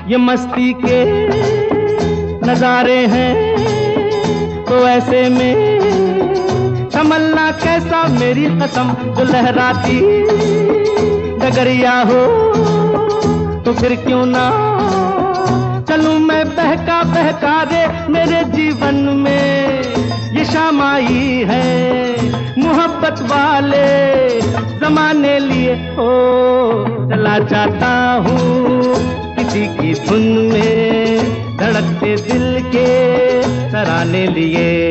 ये मस्ती के नजारे हैं तो ऐसे में संभलना कैसा मेरी कसम, जो लहराती डगरिया हो तो फिर क्यों ना चलूं मैं बहका बहका रे। मेरे जीवन में ये शाम आई है मोहब्बत वाले जमाने लिए हो। चला जाता हूँ किसी की धुन में धड़कते दिल के तराने लिए।